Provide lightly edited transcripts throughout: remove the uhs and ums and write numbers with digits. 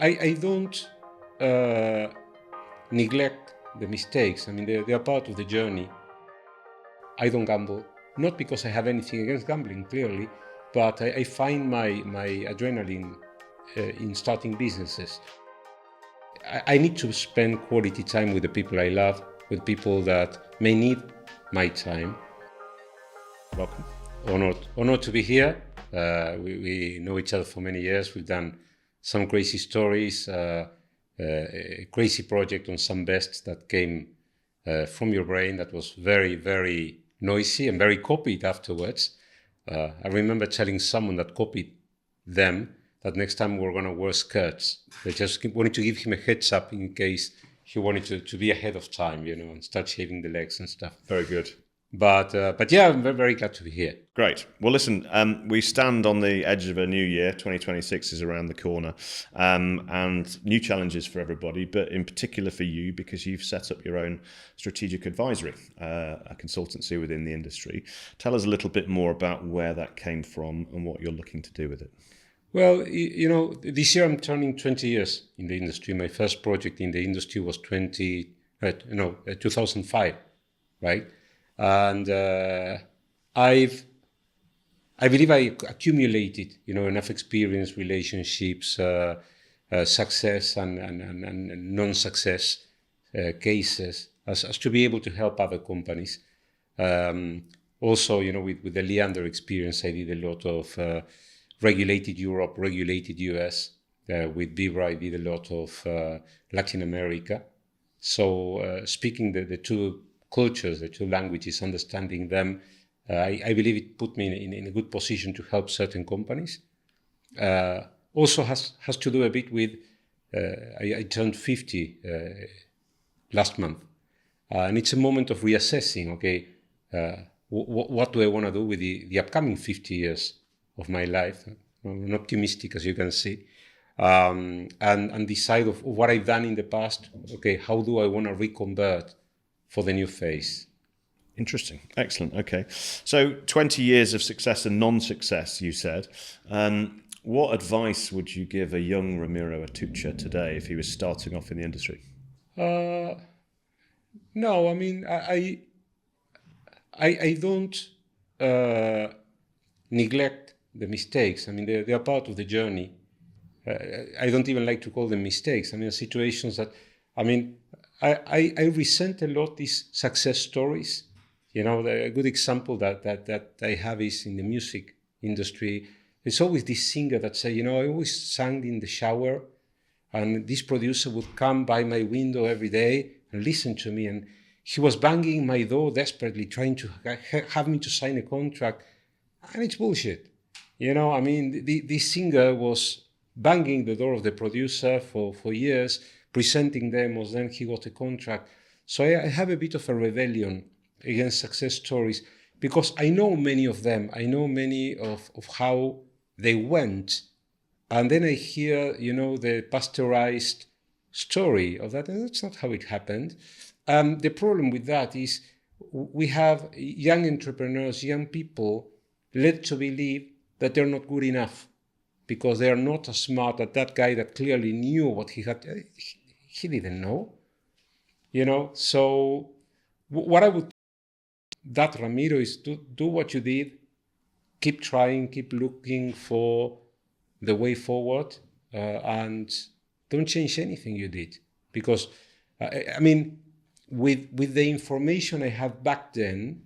I don't neglect the mistakes. I mean, they are part of the journey. I don't gamble, not because I have anything against gambling, clearly, but I find my adrenaline in starting businesses. I need to spend quality time with the people I love, with people that may need my time. Welcome. Honored to be here. We know each other for many years. We've done some crazy stories, a crazy project on some bests that came from your brain that was very, very noisy and very copied afterwards. I remember telling someone that copied them that next time we're going to wear skirts. They just wanted to give him a heads up in case he wanted to be ahead of time, and start shaving the legs and stuff. Very good. But yeah, I'm very, very glad to be here. Great. Well, listen, we stand on the edge of a new year. 2026 is around the corner, and new challenges for everybody, but in particular for you, because you've set up your own strategic advisory, a consultancy within the industry. Tell us a little bit more about where that came from and what you're looking to do with it. Well, this year I'm turning 20 years in the industry. My first project in the industry was 2005, right? And I believe I accumulated, enough experience, relationships, success and non-success cases as to be able to help other companies. Also, with the Leander experience, I did a lot of regulated Europe, regulated US. With Vibra, I did a lot of Latin America. So speaking the two cultures, the two languages, understanding them, I believe it put me in a good position to help certain companies. Also has to do a bit with, I turned 50 last month. And it's a moment of reassessing, okay, what do I want to do with the upcoming 50 years of my life? I'm optimistic, as you can see. And decide of what I've done in the past, okay, how do I want to reconvert for the new phase? Interesting. Excellent. Okay. So 20 years of success and non-success, you said. What advice would you give a young Ramiro Atucha today if he was starting off in the industry? No, I mean, I don't neglect the mistakes. I mean, they are part of the journey. I don't even like to call them mistakes. I mean, situations that, I resent a lot these success stories. A good example that I have is in the music industry. There's always this singer that say, I always sang in the shower, and this producer would come by my window every day and listen to me, and he was banging my door desperately, trying to have me to sign a contract, and it's bullshit. This singer was banging the door of the producer for years, presenting demos, then he got a contract. So I have a bit of a rebellion against success stories because I know many of them. I know many of how they went. And then I hear, the pasteurized story of that, and that's not how it happened. The problem with that is we have young entrepreneurs, young people led to believe that they're not good enough because they are not as smart as that guy that clearly knew what he had. He didn't know, So what I would that Ramiro is to do what you did, keep trying, keep looking for the way forward, and don't change anything you did. Because, with the information I have back then,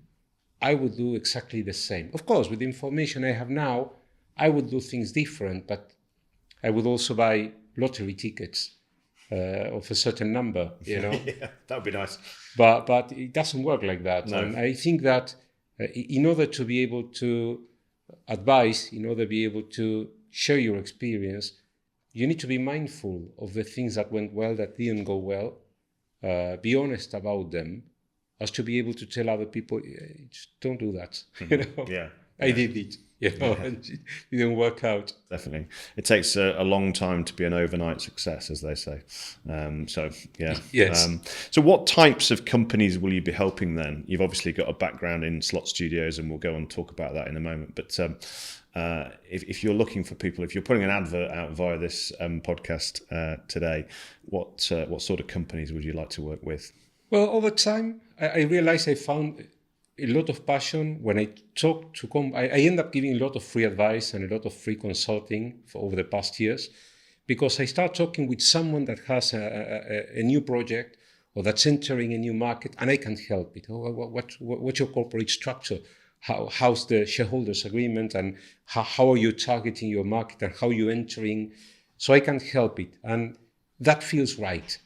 I would do exactly the same. Of course, with the information I have now, I would do things different, but I would also buy lottery tickets of a certain number, Yeah, that would be nice. But it doesn't work like that. No. And I think that in order to be able to advise, in order to be able to share your experience, you need to be mindful of the things that went well, that didn't go well, be honest about them, as to be able to tell other people, just don't do that. Yeah. I did it. and it didn't work out. Definitely. It takes a long time to be an overnight success, as they say. Yes. So what types of companies will you be helping then? You've obviously got a background in slot studios, and we'll go and talk about that in a moment. But if you're looking for people, if you're putting an advert out via this podcast today, what sort of companies would you like to work with? Well, over time, I realized I found a lot of passion when I talk to I end up giving a lot of free advice and a lot of free consulting over the past years, because I start talking with someone that has a new project or that's entering a new market, and I can help it. What's your corporate structure? How's the shareholders agreement, and how are you targeting your market, and how are you entering? So I can help it, and that feels right.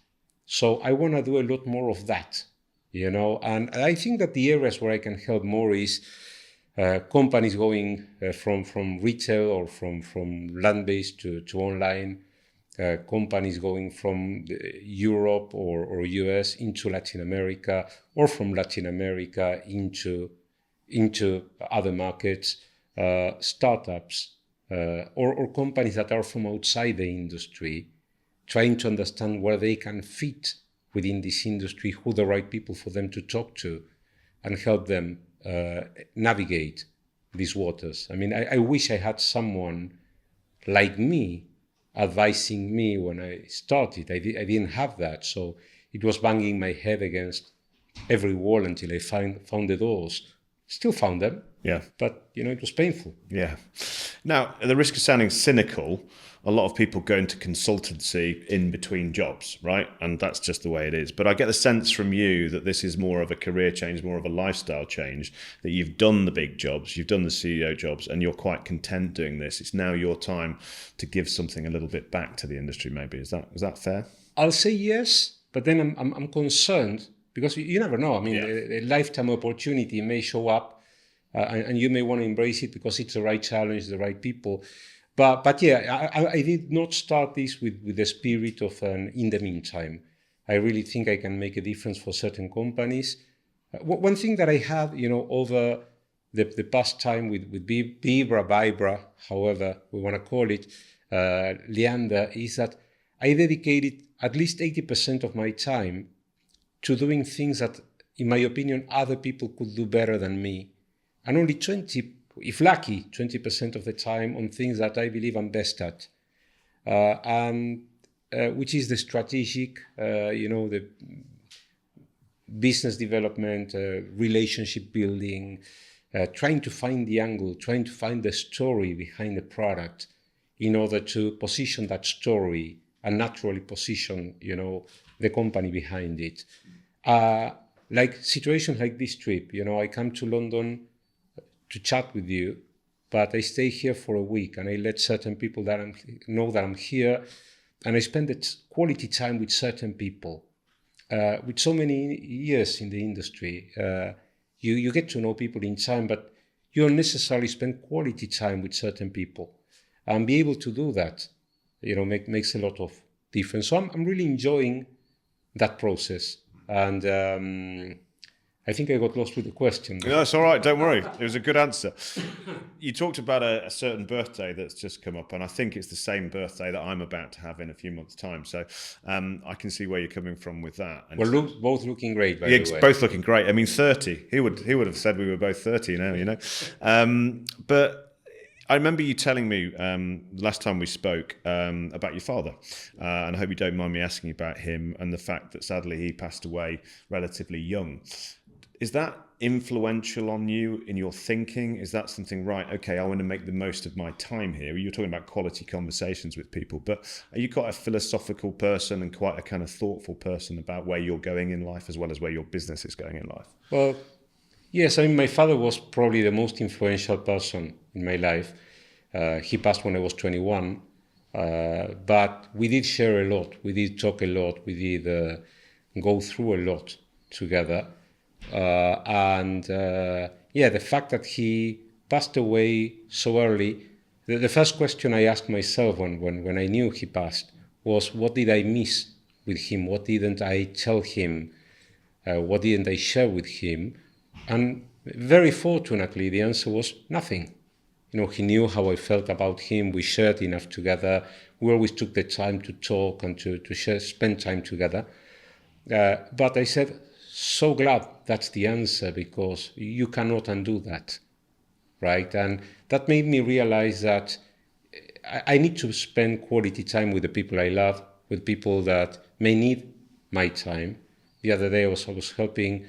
So I want to do a lot more of that. And I think that the areas where I can help more is companies going from retail or from land-based to online, companies going from Europe or US into Latin America, or from Latin America into other markets, startups, or companies that are from outside the industry, trying to understand where they can fit within this industry, who the right people for them to talk to, and help them navigate these waters. I mean, I wish I had someone like me advising me when I started. I didn't have that, so it was banging my head against every wall until I found the doors. Still found them, but it was painful. Yeah. Now, at the risk of sounding cynical, a lot of people go into consultancy in between jobs, right? And that's just the way it is. But I get the sense from you that this is more of a career change, more of a lifestyle change, that you've done the big jobs, you've done the CEO jobs, and you're quite content doing this. It's now your time to give something a little bit back to the industry, maybe. Is that fair? I'll say yes, but then I'm concerned, because you never know. I mean, a lifetime opportunity may show up, and you may want to embrace it because it's the right challenge, the right people. But yeah, I did not start this with the spirit of in the meantime. I really think I can make a difference for certain companies. One thing that I have, over the past time with Vibra, however we want to call it, Leander, is that I dedicated at least 80% of my time to doing things that, in my opinion, other people could do better than me, and only 20%, if lucky, 20% of the time on things that I believe I'm best at, which is the strategic, the business development, relationship building, trying to find the angle, trying to find the story behind the product in order to position that story and naturally position, the company behind it. Like situations like this trip, I come to London to chat with you, but I stay here for a week, and I let certain people know that I'm here, and I spend quality time with certain people. With so many years in the industry, you get to know people in time, but you don't necessarily spend quality time with certain people. And be able to do that, makes a lot of difference. So I'm really enjoying that process. And I think I got lost with the question. No, it's all right. Don't worry. It was a good answer. You talked about a certain birthday that's just come up, and I think it's the same birthday that I'm about to have in a few months' time. So I can see where you're coming from with that. And we're both looking great, by the way. Both looking great. I mean, 30. He would have said we were both 30 now, But I remember you telling me last time we spoke about your father, and I hope you don't mind me asking about him and the fact that sadly he passed away relatively young. Is that influential on you in your thinking? Is that something, right, okay, I want to make the most of my time here? You're talking about quality conversations with people, but are you quite a philosophical person and quite a kind of thoughtful person about where you're going in life as well as where your business is going in life? Well, yes, I mean, my father was probably the most influential person in my life. He passed when I was 21, but we did share a lot. We did talk a lot. We did go through a lot together. The fact that he passed away so early, the first question I asked myself when I knew he passed was, what did I miss with him? What didn't I tell him? What didn't I share with him? And very fortunately, the answer was nothing. he knew how I felt about him. We shared enough together. We always took the time to talk and to spend time together. But I said, so glad that's the answer, because you cannot undo that, right? And that made me realize that I need to spend quality time with the people I love, with people that may need my time. The other day I was helping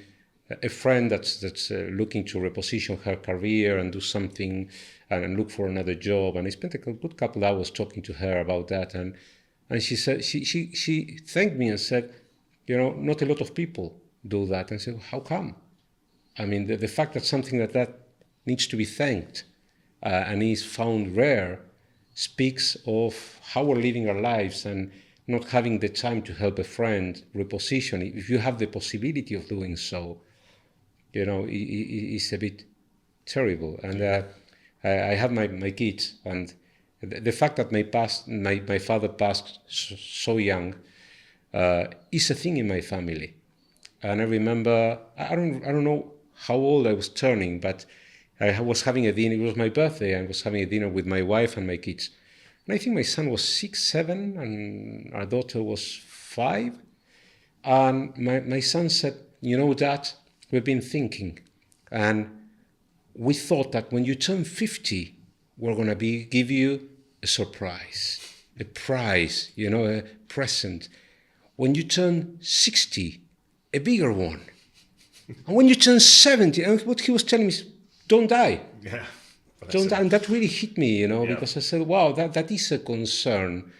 a friend that's looking to reposition her career and do something and look for another job. And I spent a good couple of hours talking to her about that. And she said, she thanked me and said, not a lot of people do that. And I said, how come? I mean, the fact that something that needs to be thanked and is found rare speaks of how we're living our lives and not having the time to help a friend reposition. If you have the possibility of doing so, it's a bit terrible. And I have my kids, and the fact that my father passed so young is a thing in my family. And I remember, I don't know how old I was turning, but I was having a dinner. It was my birthday. I was having a dinner with my wife and my kids. And I think my son was 6, 7, and our daughter was 5. And my son said, Dad, we've been thinking. And we thought that when you turn 50, we're going to give you a surprise, a prize, a present. When you turn 60, a bigger one. And when you turn 70, and what he was telling me is, don't die. Yeah. Don't die. And that really hit me, because I said, wow, that is a concern.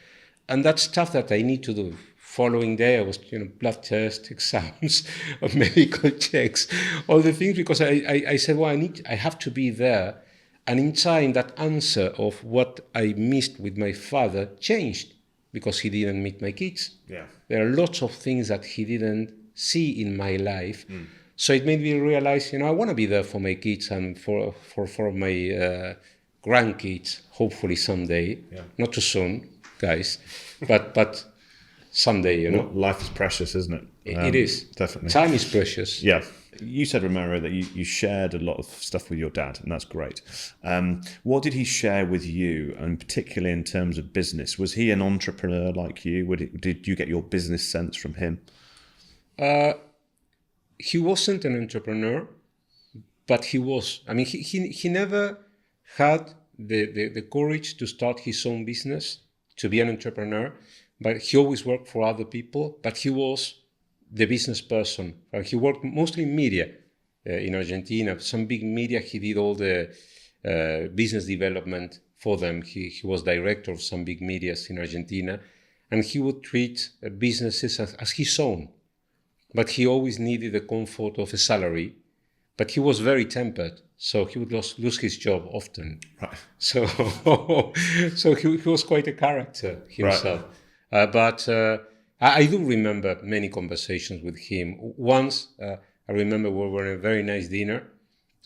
And that's stuff that I need to do. Following day, I was, blood test, exams, medical checks, all the things, because I said, well, I have to be there. And in time, that answer of what I missed with my father changed, because he didn't meet my kids. Yeah. There are lots of things that he didn't see in my life. So it made me realize, I want to be there for my kids and for my grandkids, hopefully someday. Yeah. Not too soon, guys, but someday, Well, life is precious, isn't it? It is. Definitely. Time is precious. Yeah. You said, Ramiro, that you shared a lot of stuff with your dad, and that's great. What did he share with you, and particularly in terms of business? Was he an entrepreneur like you? Did you get your business sense from him? He wasn't an entrepreneur, but he was. I mean, he never had the courage to start his own business, to be an entrepreneur, but he always worked for other people. But he was the business person. He worked mostly in media in Argentina. Some big media, he did all the business development for them. He was director of some big medias in Argentina, and he would treat businesses as his own. But he always needed the comfort of a salary. But he was very tempered, so he would lose his job often. Right. So he was quite a character himself. Right. But I do remember many conversations with him. Once, I remember we were in a very nice dinner,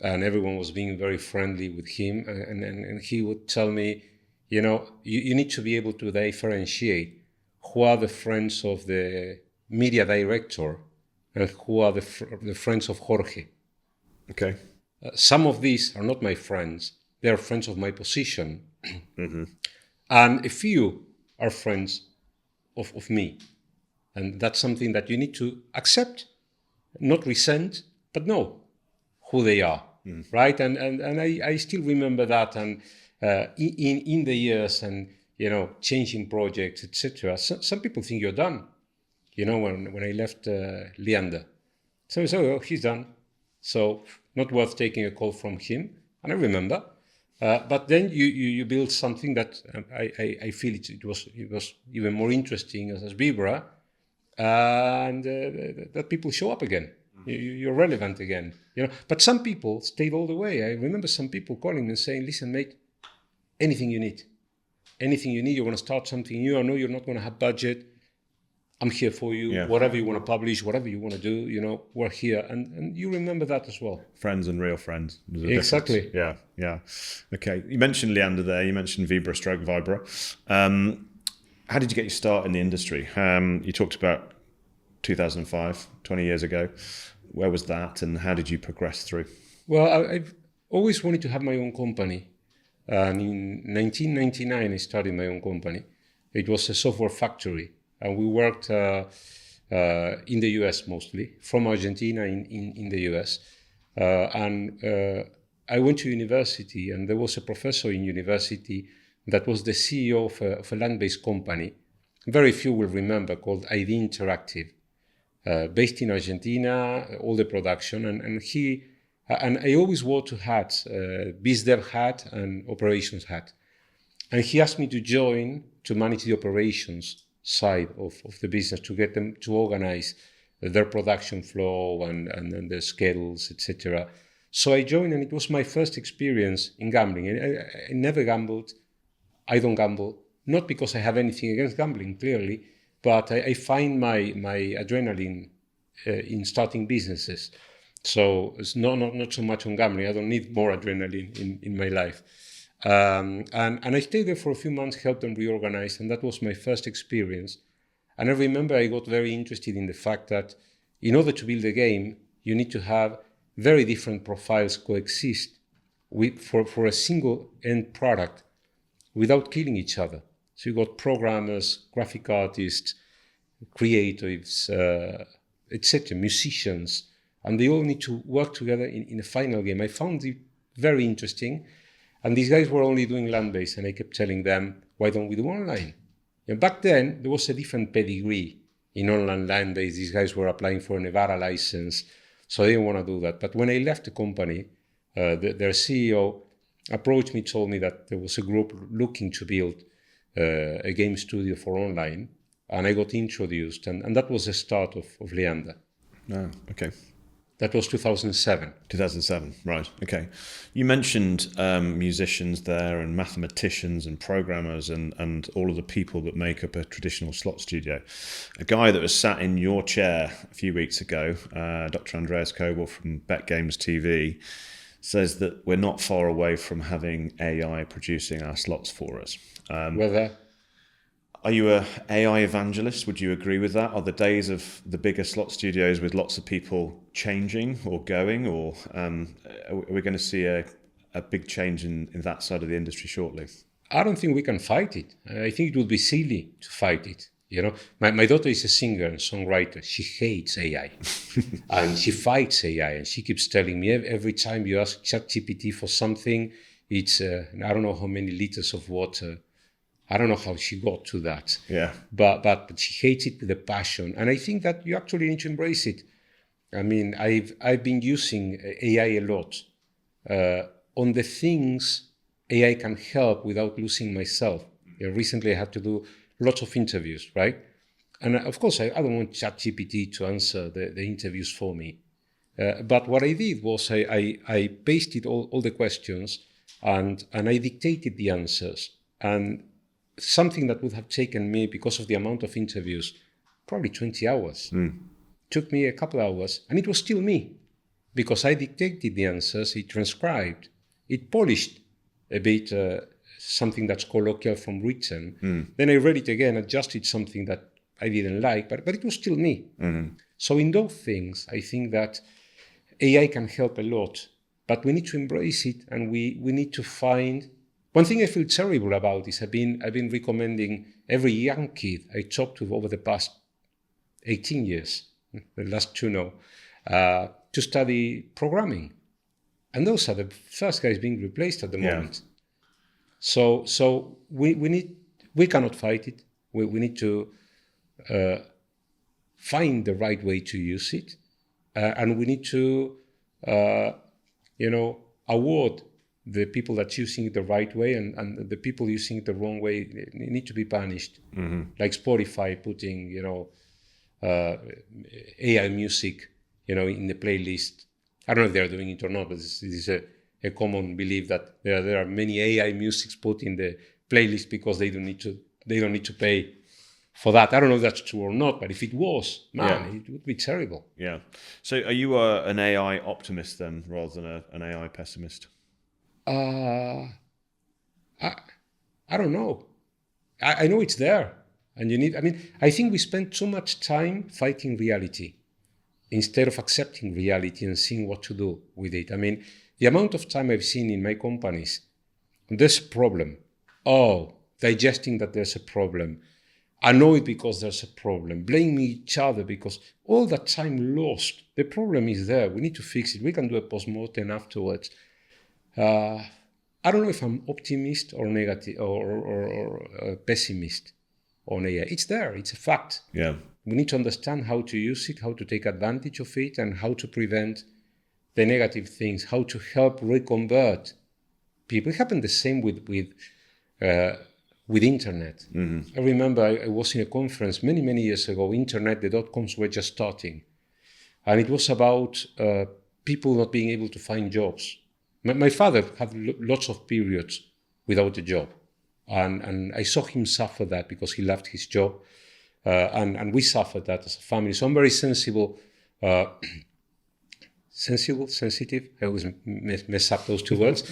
and everyone was being very friendly with him. And he would tell me, you need to be able to differentiate who are the friends of the media director and who are the friends of Jorge. Okay. Some of these are not my friends. They are friends of my position. Mm-hmm. And a few are friends of me. And that's something that you need to accept, not resent, but know who they are, right? And I still remember that. And in the years and, changing projects, etc. Some people think you're done. When I left Leander. So I said, he's done. So not worth taking a call from him. And I remember. But then you build something that I feel it was even more interesting as Vibra. And that people show up again. You're relevant again. But some people stayed all the way. I remember some people calling me and saying, listen, mate, anything you need. Anything you need, you're going to start something new. I know you're not going to have budget. I'm here for you. Yeah. Whatever you want to publish, whatever you want to do, we're here. And you remember that as well. Friends and real friends. Exactly. Yeah. Okay. You mentioned Leander there. You mentioned Vibra. How did you get your start in the industry? You talked about 2005, 20 years ago. Where was that and how did you progress through? Well, I've always wanted to have my own company. And in 1999, I started my own company. It was a software factory, and we worked in the US mostly, from Argentina in the US. And I went to university, and there was a professor in university that was the CEO of a land-based company. Very few will remember, called ID Interactive, based in Argentina, all the production. And I always wore two hats, biz dev hat and operations hat. And he asked me to join to manage the operations side of the business, to get them to organize their production flow and their schedules, etc. So I joined, and it was my first experience in gambling. I never gambled. I don't gamble, not because I have anything against gambling, clearly, but I find my adrenaline in starting businesses. So it's not so much on gambling. I don't need more adrenaline in my life. And I stayed there for a few months, helped them reorganize, and that was my first experience. And I remember I got very interested in the fact that in order to build a game, you need to have very different profiles coexist for a single end product without killing each other. So you got programmers, graphic artists, creatives, etc., musicians, and they all need to work together in a final game. I found it very interesting. And these guys were only doing land-based, and I kept telling them, why don't we do online? And back then, there was a different pedigree in online land-based. These guys were applying for a Nevada license, so I didn't want to do that. But when I left the company, their CEO approached me, told me that there was a group looking to build a game studio for online, and I got introduced, and that was the start of Leander. Oh, okay. That was 2007. 2007, right, okay. You mentioned musicians there and mathematicians and programmers and all of the people that make up a traditional slot studio. A guy that was sat in your chair a few weeks ago, Dr. Andreas Kobel from BetGames TV, says that we're not far away from having AI producing our slots for us. Whether Are you an AI evangelist? Would you agree with that? Are the days of the bigger slot studios with lots of people changing or going, or are we going to see a big change in that side of the industry shortly? I don't think we can fight it. I think it would be silly to fight it. You know, my daughter is a singer and songwriter. She hates AI, and she fights AI. And she keeps telling me every time you ask ChatGPT for something, it's I don't know how many liters of water. I don't know how she got to that. Yeah. But she hates it with a passion, and I think that you actually need to embrace it. I mean, I've been using AI a lot on the things AI can help without losing myself. You know, recently, I had to do lots of interviews, right? And of course, I don't want ChatGPT to answer the interviews for me. But what I did was I pasted all the questions and I dictated the answers. And something that would have taken me, because of the amount of interviews, probably 20 hours. Took me a couple hours, and it was still me, because I dictated the answers, it transcribed, it polished a bit something that's colloquial from written. Then I read it again, adjusted something that I didn't like, but it was still me. So in those things, I think that AI can help a lot, but we need to embrace it, and we need to find. One thing I feel terrible about is I've been recommending every young kid I talked to over the past 18 years, the last two now, to study programming. And those are the first guys being replaced at the moment. So we cannot fight it. We need to find the right way to use it. And we need to, award the people that's using it the right way, and the people using it the wrong way need to be punished. Like Spotify putting, AI music, in the playlist. I don't know if they're doing it or not, but this is a common belief that there are many AI musics put in the playlist because they don't need to pay for that. I don't know if that's true or not, but if it was, it would be terrible. Yeah. So are you an AI optimist then, rather than an AI pessimist? I don't know. I know it's there, and I think we spend too much time fighting reality instead of accepting reality and seeing what to do with it. I mean, the amount of time I've seen in my companies There's a problem. Oh, digesting that there's a problem. Annoyed because there's a problem. Blaming each other because all that time lost. The problem is there. We need to fix it. We can do a post-mortem afterwards. I don't know if I'm optimist or negative or pessimist on AI. It's there. It's a fact. Yeah. We need to understand how to use it, how to take advantage of it, and how to prevent the negative things, how to help reconvert people. It happened the same with internet. I remember I was in a conference many years ago. Internet, the .coms were just starting, and it was about people not being able to find jobs. My father had lots of periods without a job, and I saw him suffer that because he loved his job, and we suffered that as a family. So I'm very sensitive. I always mess up those two words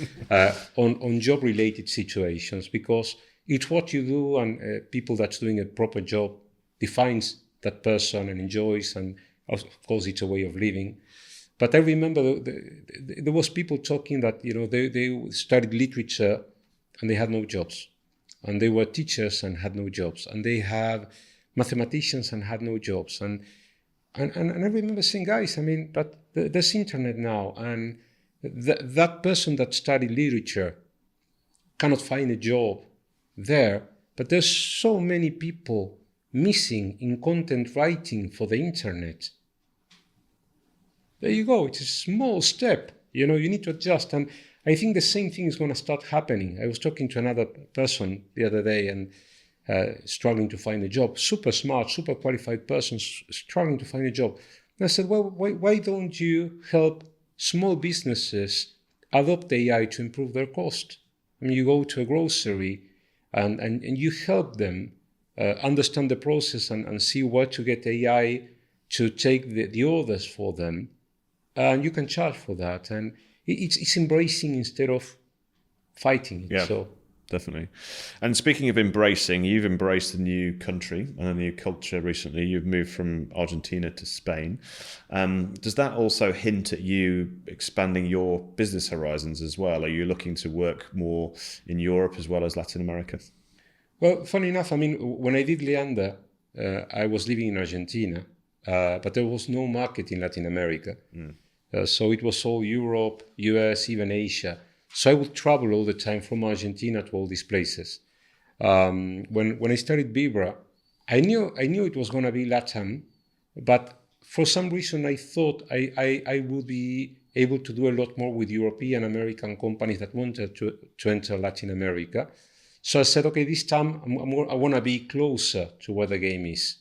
on job-related situations, because it's what you do, and people that's doing a proper job defines that person and enjoys, and of course it's a way of living. But I remember there was people talking that they studied literature and they had no jobs, and they were teachers and had no jobs, and they have mathematicians and had no jobs, and I remember saying, guys, but there's internet now, and that person that studied literature cannot find a job there, but there's so many people missing in content writing for the internet. There you go. It's a small step. You need to adjust, and I think the same thing is going to start happening. I was talking to another person the other day, and struggling to find a job, super smart, super qualified person, struggling to find a job. And I said, well, why don't you help small businesses adopt AI to improve their cost? You go to a grocery and you help them understand the process and see where to get AI to take the orders for them. And you can charge for that. And it's embracing instead of fighting it. Yeah. So. Definitely. And speaking of embracing, you've embraced a new country and a new culture recently. You've moved from Argentina to Spain. Does that also hint at you expanding your business horizons as well? Are you looking to work more in Europe as well as Latin America? Well, funny enough, when I did Leander, I was living in Argentina, but there was no market in Latin America. So it was all Europe, US, even Asia. So I would travel all the time from Argentina to all these places. When I started Vibra, I knew it was going to be LatAm, but for some reason I thought I would be able to do a lot more with European American companies that wanted to enter Latin America. So I said, okay, this time I want to be closer to where the game is.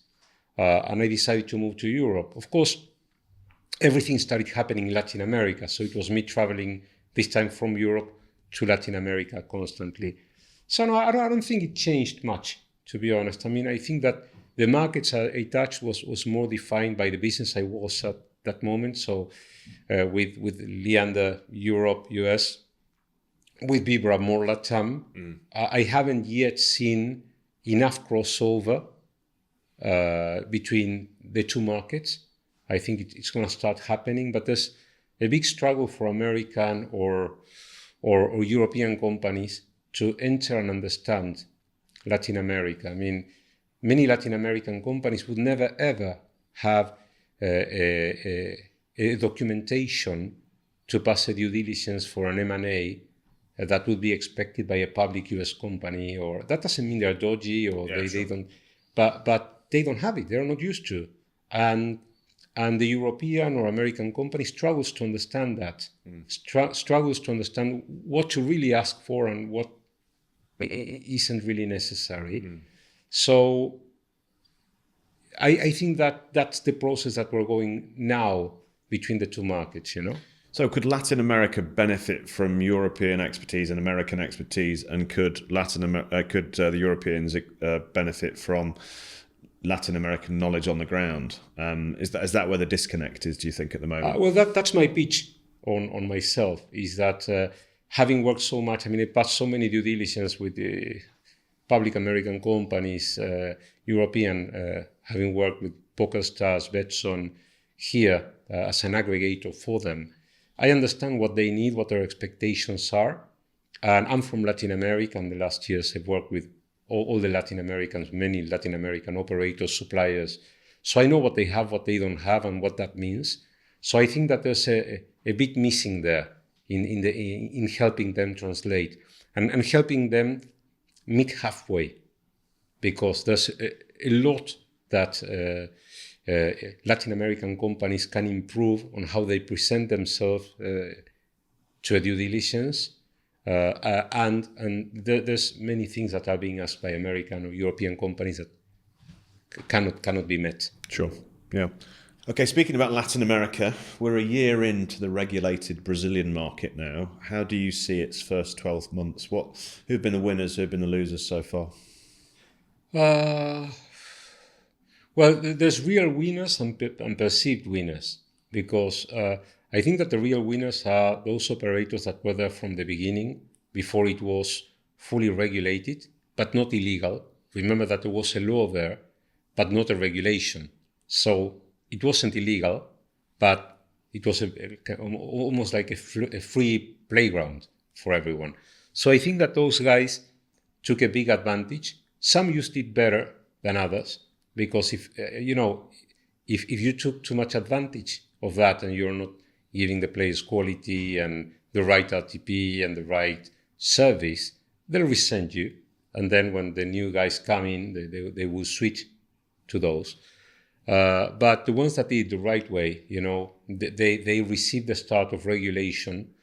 And I decided to move to Europe. Of course, everything started happening in Latin America. So it was me traveling this time from Europe to Latin America constantly. So no, I don't think it changed much, to be honest. I think that the markets I touched was more defined by the business I was at that moment. So with Leander, Europe, US, with Vibra, more LatAm. I haven't yet seen enough crossover between the two markets. I think it's going to start happening, but there's a big struggle for American or European companies to enter and understand Latin America. Many Latin American companies would never ever have a documentation to pass a due diligence for an M&A that would be expected by a public US company. Or that doesn't mean they're dodgy or they don't, but they don't have it. They're not used to, and the European or American company struggles to understand that, struggles to understand what to really ask for and what isn't really necessary. So I think that's the process that we're going now between the two markets, So could Latin America benefit from European expertise and American expertise, and could the Europeans benefit from Latin American knowledge on the ground? Is that where the disconnect is, do you think, at the moment? Well, that's my pitch on myself, is that having worked so much, I passed so many due diligence with the public American companies, European, having worked with PokerStars, Betson here as an aggregator for them. I understand what they need, what their expectations are, And I'm from Latin America, and the last years I've worked with all the Latin Americans, many Latin American operators, suppliers. So I know what they have, what they don't have, and what that means. So I think that there's a bit missing there in helping them translate and helping them meet halfway, because there's a lot that Latin American companies can improve on how they present themselves to a due diligence. And there's many things that are being asked by American or European companies that cannot be met. Sure. Yeah. Okay, speaking about Latin America, we're a year into the regulated Brazilian market now. How do you see its first 12 months? Who've been the winners, who've been the losers so far? Well, there's real winners and perceived winners, because I think that the real winners are those operators that were there from the beginning, before it was fully regulated, but not illegal. Remember that there was a law there, but not a regulation. So it wasn't illegal, but it was almost like a free playground for everyone. So I think that those guys took a big advantage. Some used it better than others, because if you took too much advantage of that and you're not giving the players quality and the right RTP and the right service, they'll resent you. And then when the new guys come in, they will switch to those. But the ones that did it the right way, they received the start of regulation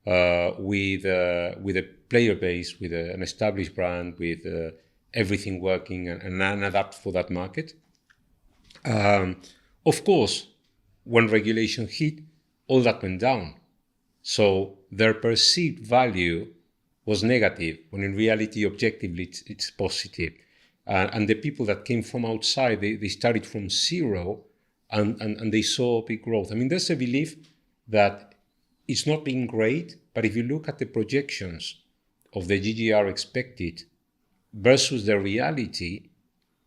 with a player base, with an established brand, with everything working and adapt for that market. Of course, when regulation hit, all that went down. So their perceived value was negative, when in reality, objectively, it's positive. And the people that came from outside, they started from zero and they saw big growth. I mean, there's a belief that it's not been great, but if you look at the projections of the GGR expected versus the reality,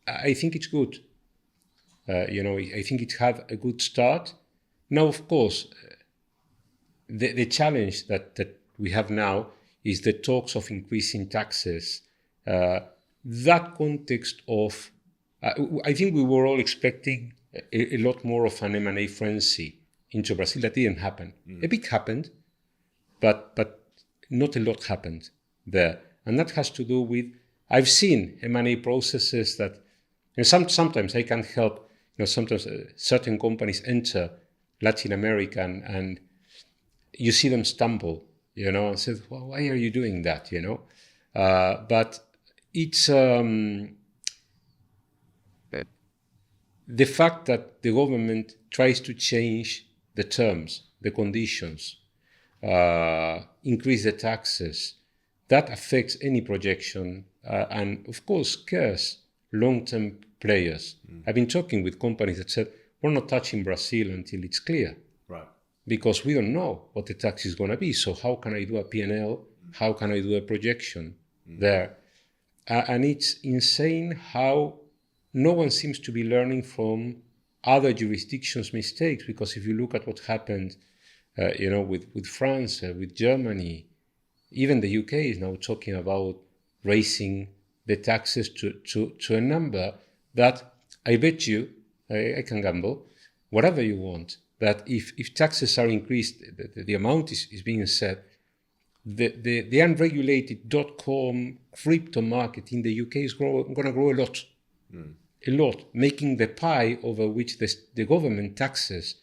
I think it's good. I think it had a good start. Now, of course, the challenge that we have now is the talks of increasing taxes. That context of, I think we were all expecting a lot more of an M&A frenzy into Brazil. That didn't happen. A bit happened, but not a lot happened there. And that has to do with, I've seen M&A processes that, sometimes I can't help, sometimes certain companies enter Latin America and you see them stumble, and say, well, why are you doing that, But it's the fact that the government tries to change the terms, the conditions, increase the taxes, that affects any projection and, of course, scares long-term players. I've been talking with companies that said, we're not touching Brazil until it's clear. Right. Because we don't know what the tax is going to be. So how can I do a P&L? How can I do a projection there? And it's insane how no one seems to be learning from other jurisdictions' mistakes. Because if you look at what happened, with France, with Germany, even the UK is now talking about raising the taxes to a number that I bet you, I can gamble, whatever you want, that if taxes are increased, the amount is being set, the unregulated .com crypto market in the UK is going to grow a lot. A lot, making the pie over which the government taxes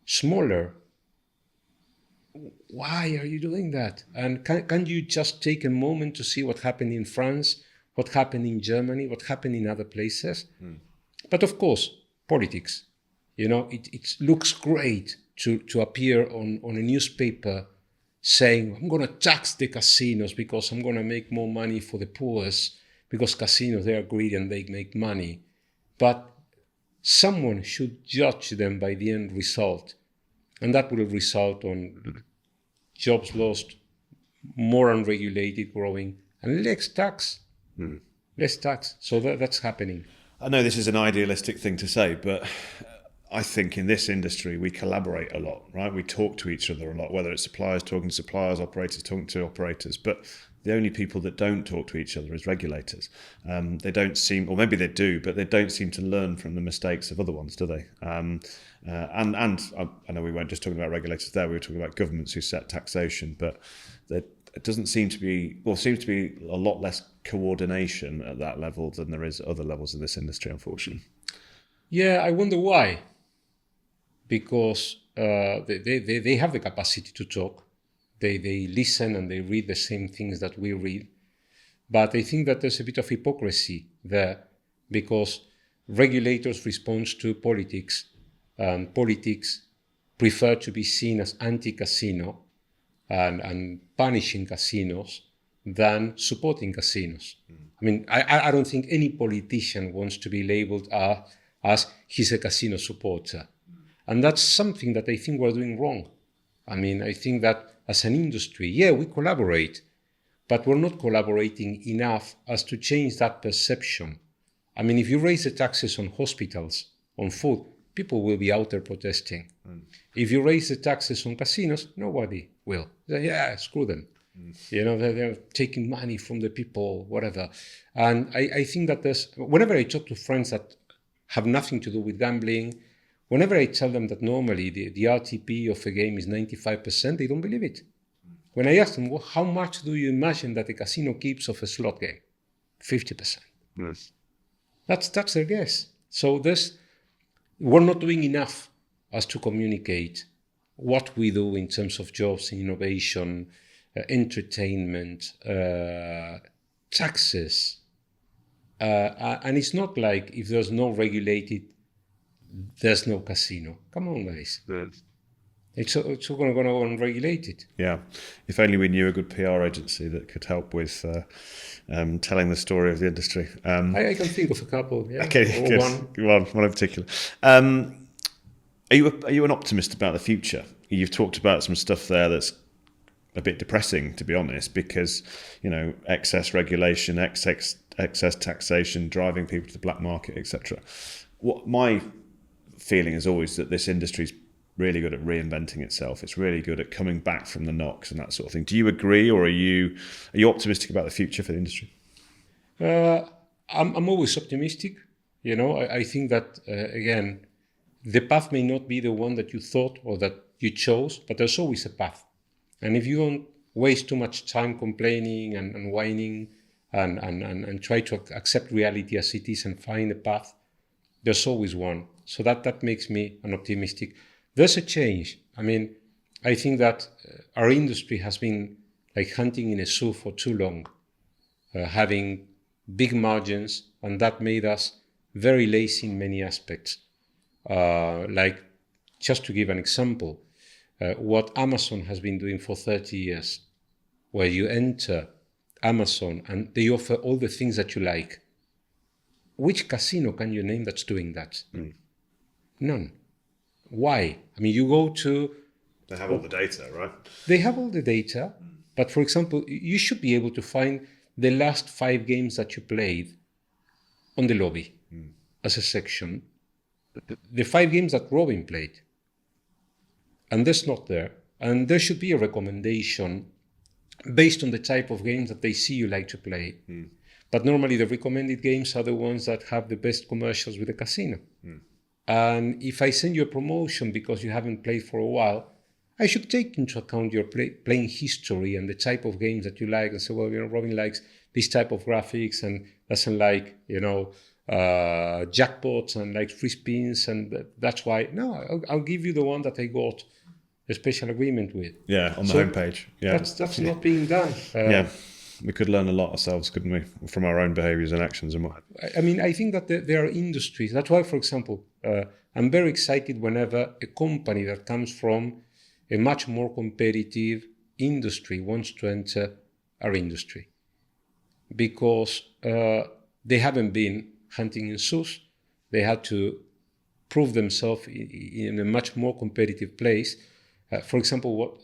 smaller. Why are you doing that? And can you just take a moment to see what happened in France, what happened in Germany, what happened in other places? But of course, politics. It looks great to appear on a newspaper saying, I'm going to tax the casinos because I'm going to make more money for the poorest, because casinos, they are greedy and they make money. But someone should judge them by the end result. And that will result on jobs lost, more unregulated growing, and less tax. Less tax. So that's happening. I know this is an idealistic thing to say, but I think in this industry we collaborate a lot, right? We talk to each other a lot, whether it's suppliers talking to suppliers, operators talking to operators. But the only people that don't talk to each other is regulators. They don't seem, or maybe they do, but they don't seem to learn from the mistakes of other ones, do they? And I know we weren't just talking about regulators there, we were talking about governments who set taxation, but it doesn't seem to be, well, seems to be a lot less coordination at that level than there is at other levels of this industry, unfortunately. Yeah, I wonder why. Because they have the capacity to talk. They listen and they read the same things that we read. But I think that there's a bit of hypocrisy there, because regulators respond to politics, and politics prefer to be seen as anti-casino and punishing casinos than supporting casinos. I mean, I don't think any politician wants to be labeled as he's a casino supporter. And that's something that I think we're doing wrong. I mean, I think that as an industry, yeah, we collaborate, but we're not collaborating enough as to change that perception. I mean, if you raise the taxes on hospitals, on food, people will be out there protesting. If you raise the taxes on casinos, nobody will. Yeah, screw them. You know, they're taking money from the people, whatever. And I think that whenever I talk to friends that have nothing to do with gambling, whenever I tell them that normally the RTP of a game is 95%, they don't believe it. When I ask them, well, how much do you imagine that a casino keeps of a slot game? 50%. Yes. That's their guess. So we're not doing enough as to communicate what we do in terms of jobs, innovation, entertainment, taxes. And it's not like if there's no regulated, there's no casino. Come on, guys. Yes. It's all going to go unregulated. Yeah. If only we knew a good PR agency that could help with telling the story of the industry. I can think of a couple. Yeah. Okay, or good. One in particular. Are you an optimist about the future? You've talked about some stuff there that's a bit depressing, to be honest, because, you know, excess regulation, excess taxation, driving people to the black market, etc. What my feeling is always that this industry's really good at reinventing itself. It's really good at coming back from the knocks and that sort of thing. Do you agree, or are you optimistic about the future for the industry? I'm always optimistic. You know, I think that, again, the path may not be the one that you thought or that you chose, but there's always a path. And if you don't waste too much time complaining and whining and try to accept reality as it is and find a path, there's always one. So that makes me an optimistic. There's a change. I mean, I think that our industry has been like hunting in a zoo for too long, having big margins, and that made us very lazy in many aspects. Like, just to give an example, what Amazon has been doing for 30 years, where you enter Amazon and they offer all the things that you like. Which casino can you name that's doing that? None. Why? I mean, you go to... They have all the data, right? They have all the data, but for example, you should be able to find the last 5 games that you played on the lobby as a section. The 5 games that Robin played. And that's not there. And there should be a recommendation based on the type of games that they see you like to play. But normally the recommended games are the ones that have the best commercials with the casino. And if I send you a promotion because you haven't played for a while, I should take into account your playing history and the type of games that you like, and say, well, you know, Robin likes this type of graphics and doesn't like, you know, jackpots and likes free spins, and that's why. No, I'll give you the one that I got a special agreement with. Yeah, on the homepage. Yeah, that's not being done. Yeah. We could learn a lot ourselves, couldn't we, from our own behaviours and actions and what. I mean, I think that there are industries. That's why, for example, I'm very excited whenever a company that comes from a much more competitive industry wants to enter our industry, because they haven't been hunting in zoos. They had to prove themselves in a much more competitive place. For example,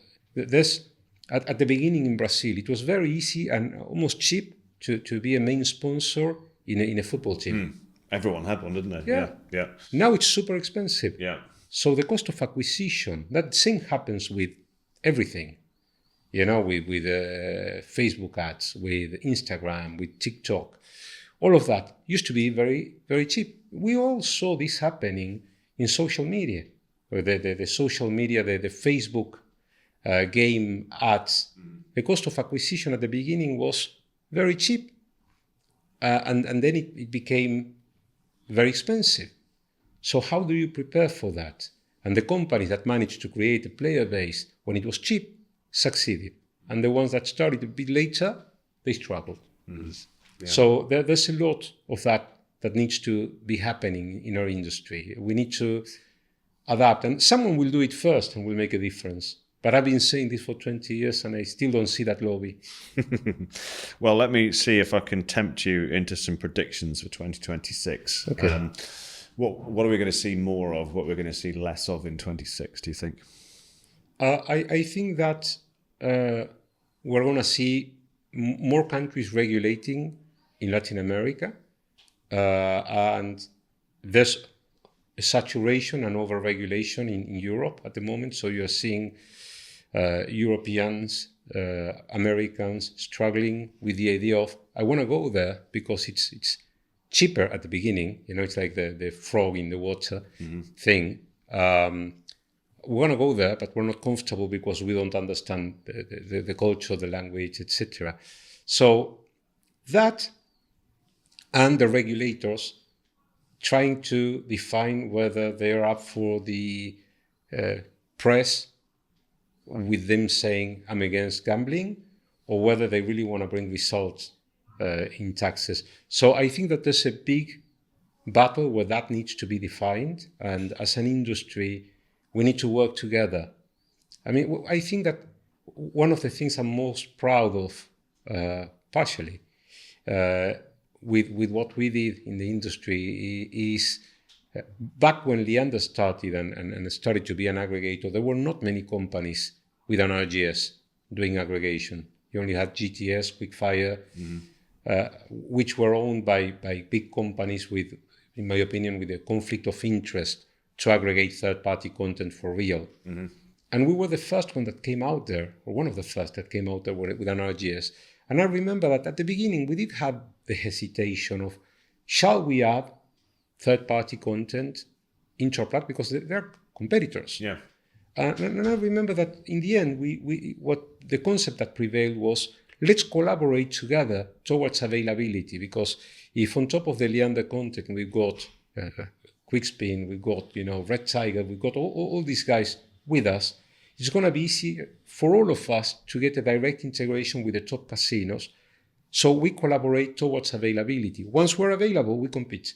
at the beginning in Brazil, it was very easy and almost cheap to be a main sponsor in a football team. Everyone had one, didn't they? Yeah. Now it's super expensive. Yeah. So the cost of acquisition, that same happens with everything. with Facebook ads, with Instagram, with TikTok. All of that used to be very, very cheap. We all saw this happening in social media, or the social media, the Facebook game ads. The cost of acquisition at the beginning was very cheap. And then it became very expensive. So how do you prepare for that? And the companies that managed to create a player base when it was cheap succeeded. And the ones that started a bit later, they struggled. Mm-hmm. Yeah. So there's a lot of that needs to be happening in our industry. We need to adapt. And someone will do it first and will make a difference. But I've been saying this for 20 years and I still don't see that lobby. Well, let me see if I can tempt you into some predictions for 2026. Okay. What are we going to see more of? What we're going to see less of in 26, do you think? I think that we're going to see more countries regulating in Latin America. And there's a saturation and over-regulation in Europe at the moment. So you're seeing Europeans, Americans struggling with the idea of, I want to go there because it's cheaper at the beginning. It's like the frog in the water thing. We want to go there, but we're not comfortable because we don't understand the culture, the language, etc. So that and the regulators trying to define whether they're up for the press with them saying, I'm against gambling, or whether they really want to bring results in taxes. So I think that there's a big battle where that needs to be defined. And as an industry, we need to work together. I mean, I think that one of the things I'm most proud of, partially, with what we did in the industry is back when Leander started and started to be an aggregator, there were not many companies with an RGS doing aggregation. You only had GTS, Quickfire, which were owned by big companies with, in my opinion, with a conflict of interest to aggregate third-party content for real. Mm-hmm. And we were the first one that came out there, or one of the first that came out there with an RGS. And I remember that at the beginning, we did have the hesitation of, shall we add third-party content into our platform? Because they're competitors. Yeah. And I remember that in the end, what the concept that prevailed was, let's collaborate together towards availability. Because if on top of the Leander content, we've got Quickspin, we've got Red Tiger, we've got all these guys with us, it's going to be easy for all of us to get a direct integration with the top casinos. So we collaborate towards availability. Once we're available, we compete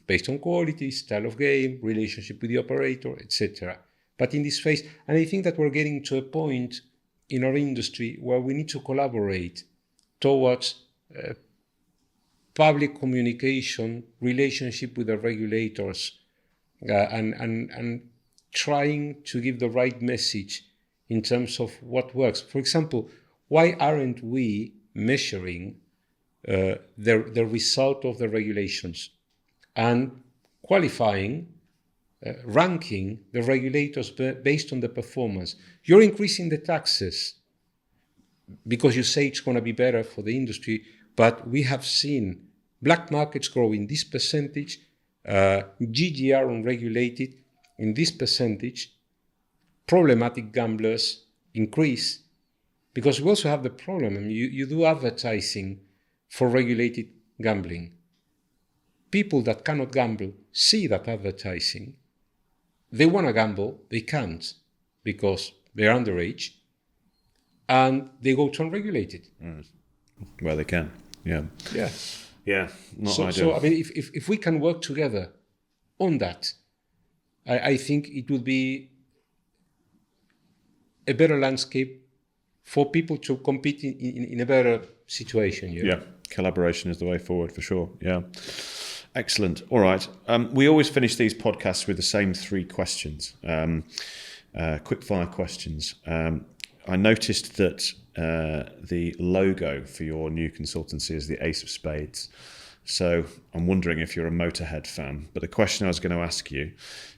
based on quality, style of game, relationship with the operator, etc. But in this phase, and I think that we're getting to a point in our industry where we need to collaborate towards public communication, relationship with the regulators, and trying to give the right message in terms of what works. For example, why aren't we measuring the result of the regulations and qualifying, ranking the regulators based on the performance? You're increasing the taxes because you say it's going to be better for the industry, but we have seen black markets grow in this percentage, GGR unregulated in this percentage, problematic gamblers increase, because we also have the problem, and you do advertising for regulated gambling. People that cannot gamble see that advertising. They want to gamble, they can't because they're underage, and they go to unregulated. Well, they can, yeah. Yeah. Yeah, not ideal. So I mean, if we can work together on that, I think it would be a better landscape for people to compete in a better situation. Yeah, collaboration is the way forward for sure. Yeah. Excellent. All right. We always finish these podcasts with the same 3 questions, quick fire questions. I noticed that the logo for your new consultancy is the Ace of Spades. So I'm wondering if you're a Motorhead fan. But the question I was going to ask you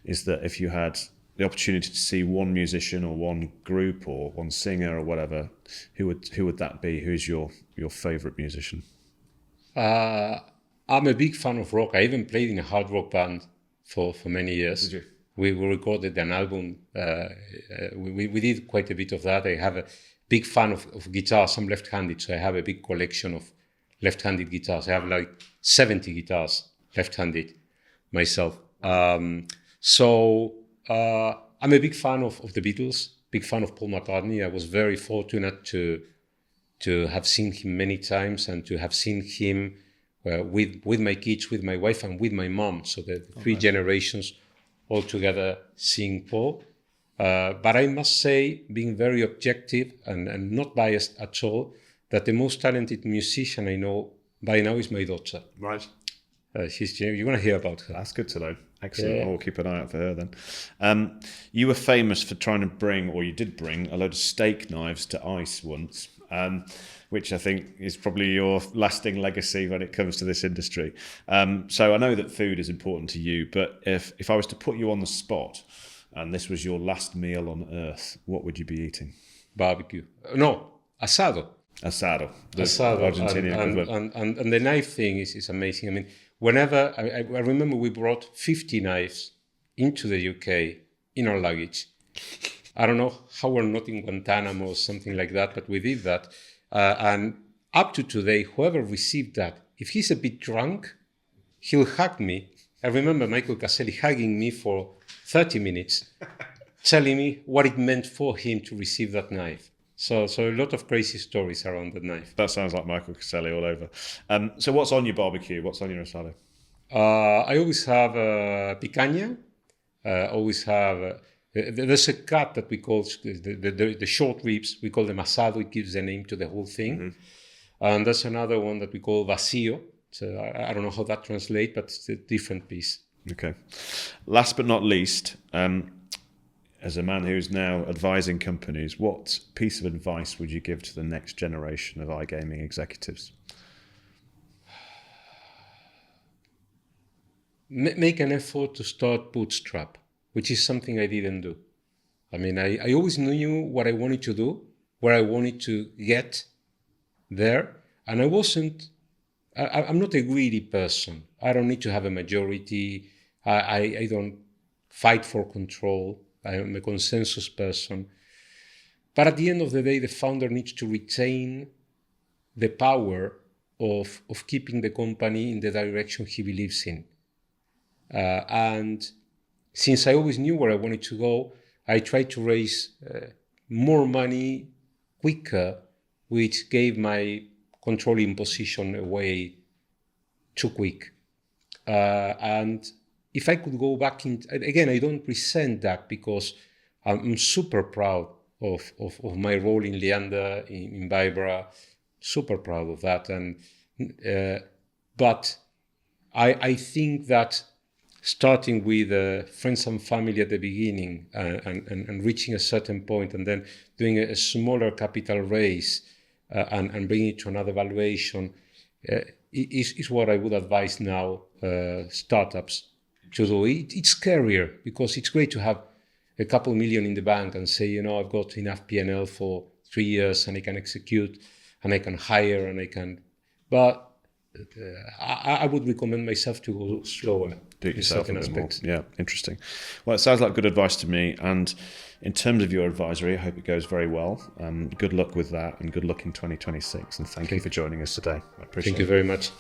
is that if you had the opportunity to see one musician or one group or one singer or whatever, who would that be? Who's your favorite musician? I'm a big fan of rock. I even played in a hard rock band for many years. Did you? We recorded an album. We did quite a bit of that. I have a big fan of guitars. I'm left-handed, so I have a big collection of left-handed guitars. I have like 70 guitars left-handed myself. So I'm a big fan of the Beatles, big fan of Paul McCartney. I was very fortunate to have seen him many times and to have seen him with my kids, with my wife, and with my mom. So the three generations all together seeing Paul. But I must say, being very objective and not biased at all, that the most talented musician I know by now is my daughter. Right. You're going to hear about her. That's good to know. Excellent. Yeah. I'll keep an eye out for her then. You were famous for trying to bring, or you did bring, a load of steak knives to ice once, which I think is probably your lasting legacy when it comes to this industry. So I know that food is important to you, but if I was to put you on the spot and this was your last meal on earth, what would you be eating? Barbecue. No, asado. Asado. Argentinian. And the knife thing is amazing. I mean, whenever, I remember we brought 50 knives into the UK in our luggage. I don't know how we're not in Guantanamo or something like that, but we did that. And up to today, whoever received that, if he's a bit drunk, he'll hug me. I remember Michael Caselli hugging me for 30 minutes, telling me what it meant for him to receive that knife. So a lot of crazy stories around the knife. That sounds like Michael Caselli all over. So what's on your barbecue? What's on your asado? I always have picanha. Always have... there's a cut that we call the short ribs. We call them asado. It gives the name to the whole thing. Mm-hmm. And there's another one that we call vacío. So I don't know how that translates, but it's a different piece. Okay. Last but not least, as a man who's now advising companies, what piece of advice would you give to the next generation of iGaming executives? Make an effort to start bootstrap, which is something I didn't do. I mean, I always knew what I wanted to do, where I wanted to get there, and I'm not a greedy person. I don't need to have a majority. I don't fight for control. I am a consensus person. But at the end of the day, the founder needs to retain the power of keeping the company in the direction he believes in. And since I always knew where I wanted to go, I tried to raise more money quicker, which gave my controlling position away too quick. And if I could go back in, again, I don't resent that because I'm super proud of my role in Leander, in Vibra, super proud of that. And but I think that starting with friends and family at the beginning and reaching a certain point and then doing a smaller capital raise and bringing it to another valuation is what I would advise now startups to do. It's scarier because it's great to have a couple million in the bank and say, I've got enough P&L for 3 years and I can execute and I can hire and I can, but I would recommend myself to go slower. Do it yourself in aspects. Yeah, interesting. Well, it sounds like good advice to me. And in terms of your advisory, I hope it goes very well. Good luck with that and good luck in 2026. And thank you for joining us today. I appreciate it. Thank you very much.